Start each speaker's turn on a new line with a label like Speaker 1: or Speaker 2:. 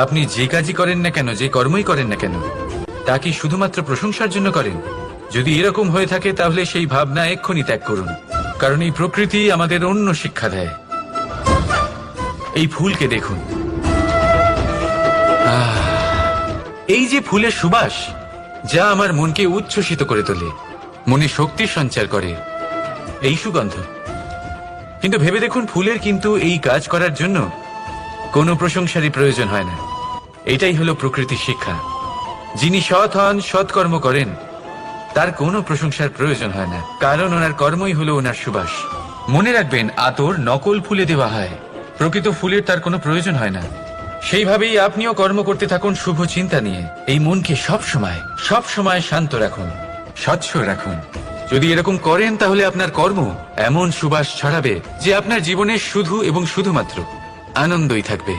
Speaker 1: আপনি যে কাজই করেন না কেন, যে কর্মই করেন না কেন, তা কি শুধুমাত্র প্রশংসার জন্য করেন? যদি এরকম হয়ে থাকে তাহলে সেই ভাবনা এক্ষুনি ত্যাগ করুন, কারণ এই প্রকৃতি আমাদের অন্য শিক্ষা দেয়। এই ফুলকে দেখুন, এই যে ফুলের সুবাস, যা আমার মনকে উচ্ছ্বসিত করে তোলে, মনে শক্তি সঞ্চার করে, এই সুগন্ধ। কিন্তু ভেবে দেখুন, ফুলের কিন্তু এই কাজ করার জন্য কোনো প্রশংসারই প্রয়োজন হয় না। এটাই হলো প্রকৃতির শিক্ষা। যিনি সৎ হন, সৎকর্ম করেন, তার কোনো প্রশংসার প্রয়োজন হয় না, কারণ ওনার কর্মই হলো ওনার সুবাস। মনে রাখবেন, আতর নকল ফুলে দেওয়া হয়, প্রকৃত ফুলের তার কোনো প্রয়োজন হয় না। সেইভাবেই আপনিও কর্ম করতে থাকুন শুভ চিন্তা নিয়ে। এই মনকে সব সময় শান্ত রাখুন, স্বচ্ছ রাখুন। যদি এরকম করেন তাহলে আপনার কর্ম এমন সুবাস ছড়াবে যে আপনার জীবনে শুধু এবং শুধুমাত্র আনন্দই থাকবে।